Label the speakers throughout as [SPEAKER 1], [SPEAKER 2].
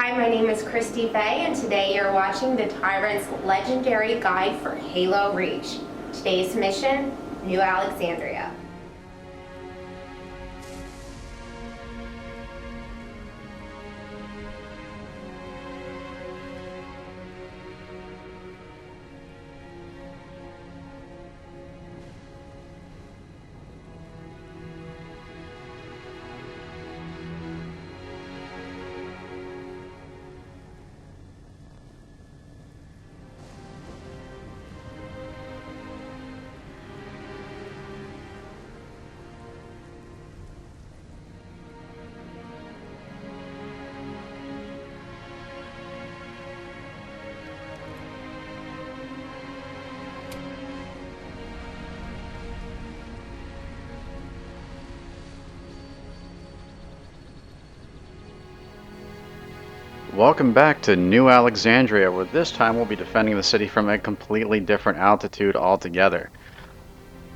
[SPEAKER 1] Hi, my name is Christy Faye, and today you're watching the Tyrant's legendary guide for Halo Reach. Today's mission, New Alexandria.
[SPEAKER 2] Welcome back to New Alexandria, where this time we'll be defending the city from a completely different altitude altogether.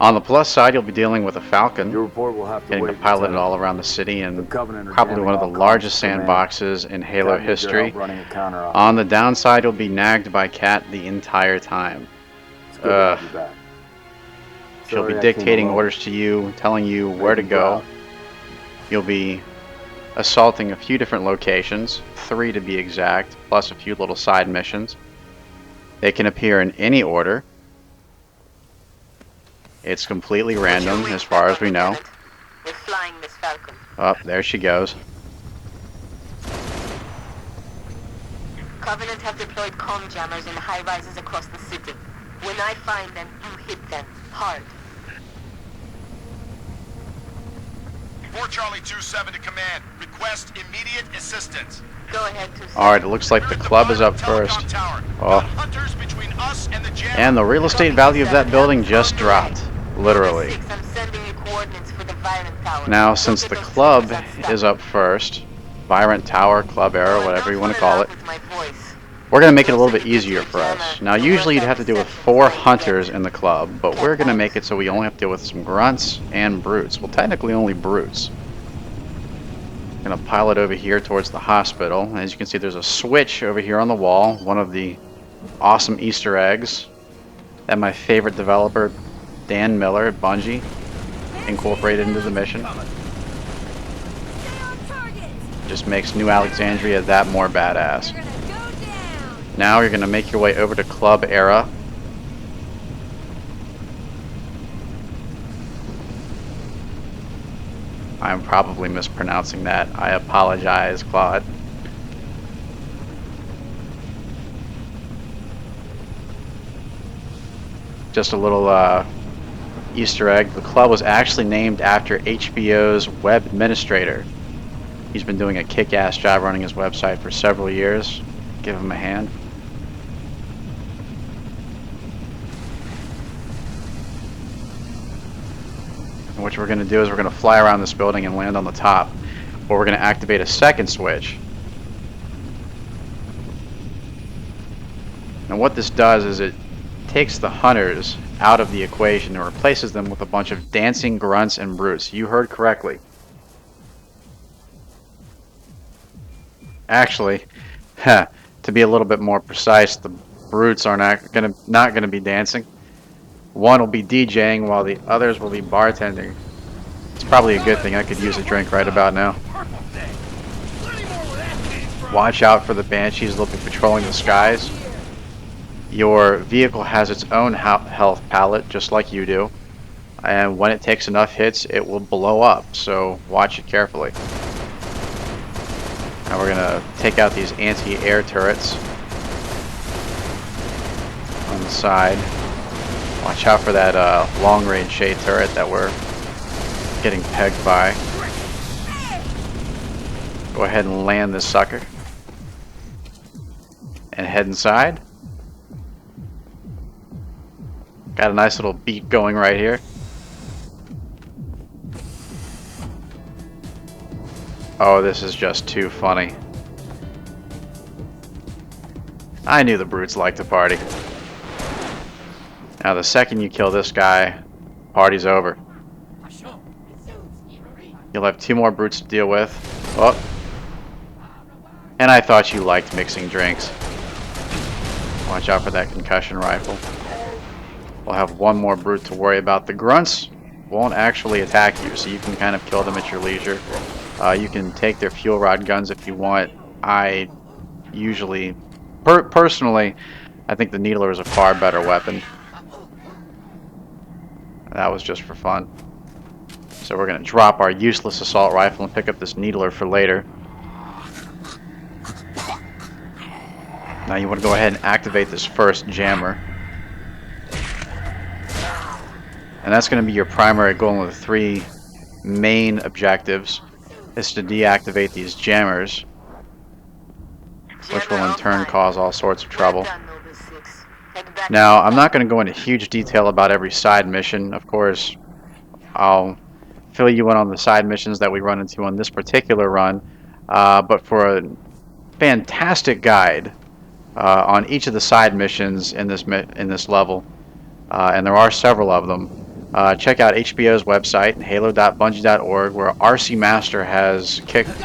[SPEAKER 2] On the plus side, you'll be dealing with a Falcon,
[SPEAKER 3] Your report will have to
[SPEAKER 2] getting to
[SPEAKER 3] wait,
[SPEAKER 2] pilot it
[SPEAKER 3] Lieutenant.
[SPEAKER 2] all around the city, and
[SPEAKER 3] Covenant are
[SPEAKER 2] probably
[SPEAKER 3] jamming
[SPEAKER 2] one of the
[SPEAKER 3] all
[SPEAKER 2] largest
[SPEAKER 3] comms to
[SPEAKER 2] sandboxes in Halo
[SPEAKER 3] Captain, need your
[SPEAKER 2] history.
[SPEAKER 3] help running a counter-op.
[SPEAKER 2] On the downside, you'll be nagged by Cat the entire time.
[SPEAKER 3] It's good to have you back.
[SPEAKER 2] She'll be
[SPEAKER 3] Sorry I came
[SPEAKER 2] dictating
[SPEAKER 3] alone.
[SPEAKER 2] orders to you, telling you where to
[SPEAKER 3] Make me
[SPEAKER 2] go.
[SPEAKER 3] proud.
[SPEAKER 2] You'll be assaulting a few different locations, 3 to be exact, plus a few little side missions. They can appear in any order. It's completely random as far as we know.
[SPEAKER 4] We're flying this Falcon.
[SPEAKER 2] Oh, there she goes.
[SPEAKER 4] Covenant have deployed comm jammers in high rises across the city. When I find them, you hit them hard.
[SPEAKER 5] 4 Charlie 27 to command. Request immediate assistance.
[SPEAKER 4] Go ahead to.
[SPEAKER 2] Alright, it looks like the club is up first. Oh. And the real estate value of that building just dropped. Literally.
[SPEAKER 4] I'm sending you coordinates for the Tyrant Tower.
[SPEAKER 2] Now, since the club is up first, Tyrant Tower, Club Arrow, whatever you want to call it, we're going to make it a little bit easier for us. Now, usually you'd have to deal with 4 hunters in the club, but we're going to make it so we only have to deal with some grunts and brutes. Well, technically only brutes. Going to pilot over here towards the hospital. As you can see, there's a switch over here on the wall, one of the awesome Easter eggs that my favorite developer, Dan Miller at Bungie, incorporated into the mission. Just makes New Alexandria that more badass. Now you're going to make your way over to Club Era. I'm probably mispronouncing that. I apologize, Claude. Just a little Easter egg. The club was actually named after HBO's web administrator. He's been doing a kick-ass job running his website for several years. Give him a hand. And what we're going to do is we're going to fly around this building and land on the top, where we're going to activate a second switch. And what this does is it takes the hunters out of the equation and replaces them with a bunch of dancing grunts and brutes. You heard correctly. Actually, to be a little bit more precise, the brutes are not gonna be dancing. One will be DJing while the others will be bartending. It's probably a good thing. I could use a drink right about now. Watch out for the banshees. They'll be patrolling the skies. Your vehicle has its own health palette, just like you do. And when it takes enough hits, it will blow up. So watch it carefully. Now we're gonna take out these anti-air turrets on the side. Watch out for that long-range shade turret that we're getting pegged by. Go ahead and land this sucker. And head inside. Got a nice little beat going right here. Oh, this is just too funny. I knew the brutes liked to party. Now the second you kill this guy, party's over. You'll have 2 more brutes to deal with. Oh. And I thought you liked mixing drinks. Watch out for that concussion rifle. We'll have one more brute to worry about. The grunts won't actually attack you, so you can kind of kill them at your leisure. You can take their fuel rod guns if you want. I usually, personally, I think the needler is a far better weapon. That was just for fun. So we're going to drop our useless assault rifle and pick up this needler for later. Now you want to go ahead and activate this first jammer. And that's going to be your primary goal of the 3 main objectives, is to deactivate these jammers, which will in turn cause all sorts of trouble. Now, I'm not going to go into huge detail about every side mission. Of course, I'll fill you in on the side missions that we run into on this particular run, but for a fantastic guide on each of the side missions in this level, and there are several of them, check out HBO's website, halo.bungie.org, where RC Master has kicked...
[SPEAKER 5] This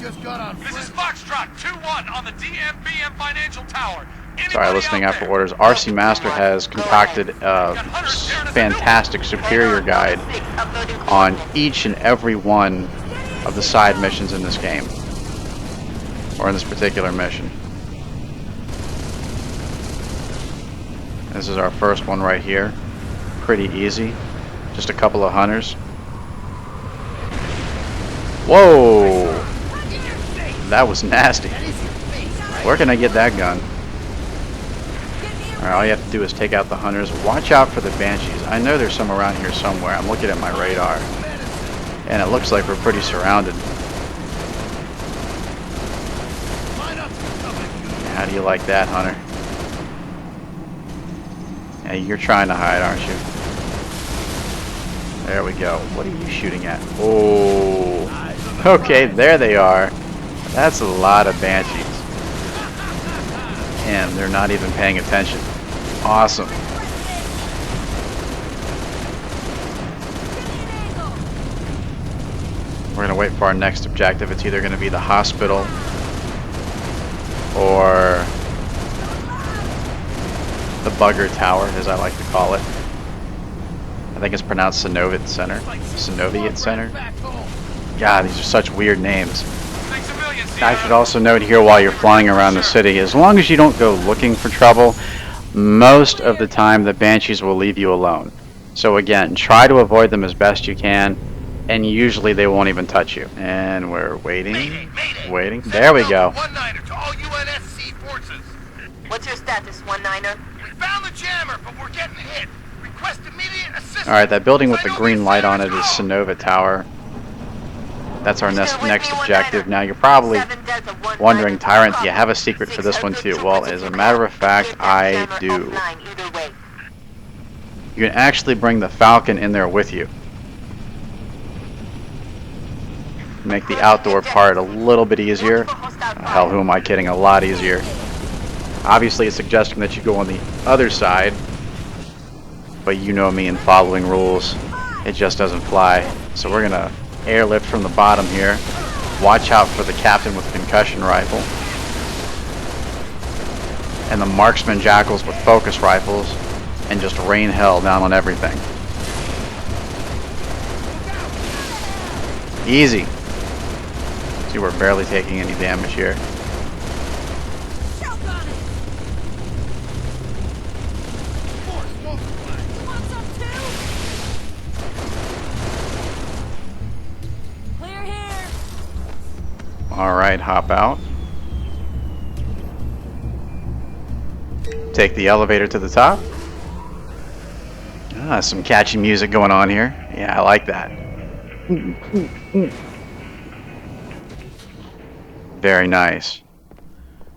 [SPEAKER 5] is Foxtrot 2-1 on the DMBM Financial Tower.
[SPEAKER 2] Sorry, listening after orders. RC Master has concocted a fantastic superior guide on each and every one of the side missions in this game, or in this particular mission. This is our first one right here. Pretty easy. Just a couple of hunters. Whoa! That was nasty. Where can I get that gun? Alright, all you have to do is take out the hunters. Watch out for the banshees. I know there's some around here somewhere. I'm looking at my radar, and it looks like we're pretty surrounded. How do you like that, hunter? Yeah, you're trying to hide, aren't you? There we go. What are you shooting at? Oh, okay, there they are. That's a lot of banshees. And they're not even paying attention. Awesome. We're going to wait for our next objective. It's either going to be the hospital or the Bugger Tower, as I like to call it. I think it's pronounced Sonova Center. Sonova Center? God, these are such weird names. I should also note here, while you're flying around the city, as long as you don't go looking for trouble, most of the time the banshees will leave you alone. So again, try to avoid them as best you can, and usually they won't even touch you. And we're waiting, waiting. There we go.
[SPEAKER 5] One-niner to all UNSC forces.
[SPEAKER 4] What's your status, 1-9er?
[SPEAKER 5] We found the jammer, but we're getting hit. Request immediate assistance.
[SPEAKER 2] Alright, that building with the green light on it is Sonova Tower. That's our next objective. Now you're probably wondering, Tyrant, do you have a secret for this one too? Well, as a matter of fact, I do. You can actually bring the Falcon in there with you. Make the outdoor part a little bit easier. Hell, who am I kidding? A lot easier. Obviously, it's suggesting that you go on the other side, but you know me and following rules. It just doesn't fly. So we're gonna airlift from the bottom here. Watch out for the captain with the concussion rifle, and the marksman jackals with focus rifles, and just rain hell down on everything. Easy. See, we're barely taking any damage here. Alright, hop out. Take the elevator to the top. Ah, some catchy music going on here. Yeah, I like that. Very nice.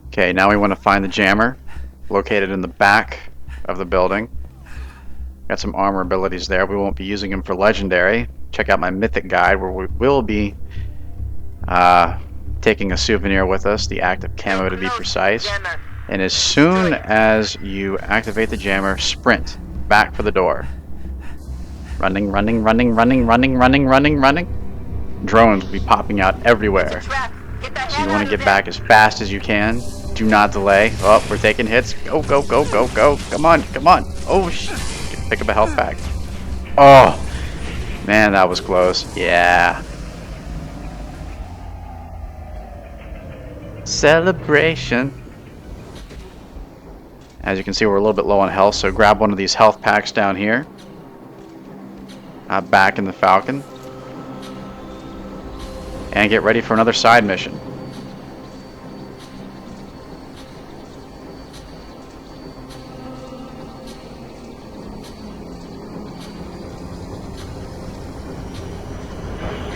[SPEAKER 2] Okay, now we want to find the jammer, located in the back of the building. Got some armor abilities there. We won't be using them for legendary. Check out my mythic guide, where we will be taking a souvenir with us, the active camo to be precise. And as soon as you activate the jammer, sprint back for the door. Running, running, running, running, running, running, running, running. Drones will be popping out everywhere.
[SPEAKER 4] Get the
[SPEAKER 2] So you
[SPEAKER 4] hell
[SPEAKER 2] want
[SPEAKER 4] out
[SPEAKER 2] to
[SPEAKER 4] of
[SPEAKER 2] get
[SPEAKER 4] there.
[SPEAKER 2] back as fast as you can. Do not delay. Oh, we're taking hits. Go, go, go, go, go. Come on, come on. Oh, pick up a health pack. Oh, man, that was close. Yeah. Celebration. As you can see, we're a little bit low on health, so grab one of these health packs down here. Back in the Falcon. And get ready for another side mission.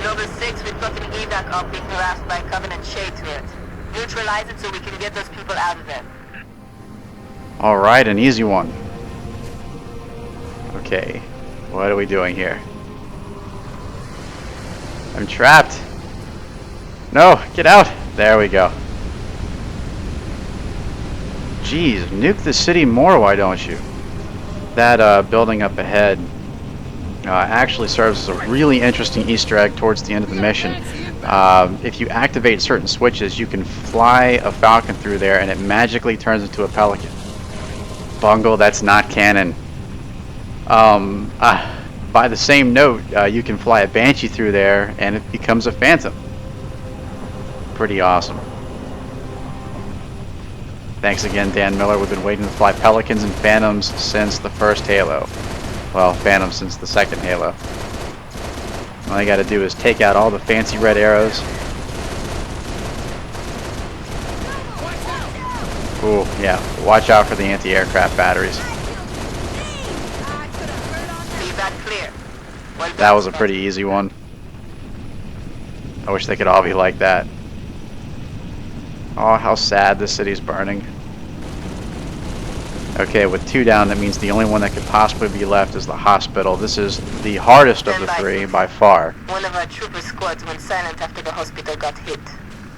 [SPEAKER 4] Nova 6, we've got an evac op being harassed by Covenant shade turret. Neutralize it so we can get those people out of there.
[SPEAKER 2] Alright, an easy one. Okay, what are we doing here? I'm trapped. No, get out. There we go. Jeez, nuke the city more, why don't you? That building up ahead actually serves as a really interesting Easter egg towards the end of the mission. If you activate certain switches, you can fly a Falcon through there and it magically turns into a Pelican. Bungle, that's not canon. By the same note, you can fly a Banshee through there and it becomes a Phantom. Pretty awesome. Thanks again, Dan Miller. We've been waiting to fly Pelicans and Phantoms since the first Halo. Well, Phantoms since the second Halo. All you gotta do is take out all the fancy red arrows. Ooh, yeah. Watch out for the anti-aircraft batteries.
[SPEAKER 4] Evac clear. Well
[SPEAKER 2] That was a pretty easy one. I wish they could all be like that. Oh, how sad this city's burning. Okay, with 2 down, that means the only one that could possibly be left is the hospital. This is the hardest of the 3 by far.
[SPEAKER 4] One of our trooper squads went silent after the hospital got hit.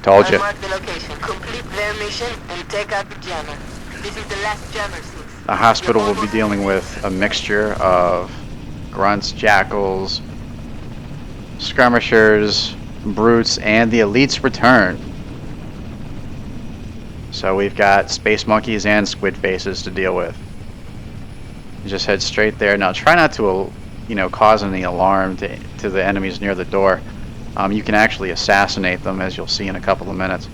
[SPEAKER 2] Told you.
[SPEAKER 4] Mark the location, complete their mission, and take out the jammer. This is the last jammer since.
[SPEAKER 2] The hospital will be dealing with a mixture of grunts, jackals, skirmishers, brutes, and the elites return. So we've got space monkeys and squid faces to deal with. Just head straight there. Now try not to, cause any alarm to the enemies near the door. You can actually assassinate them, as you'll see in a couple of minutes.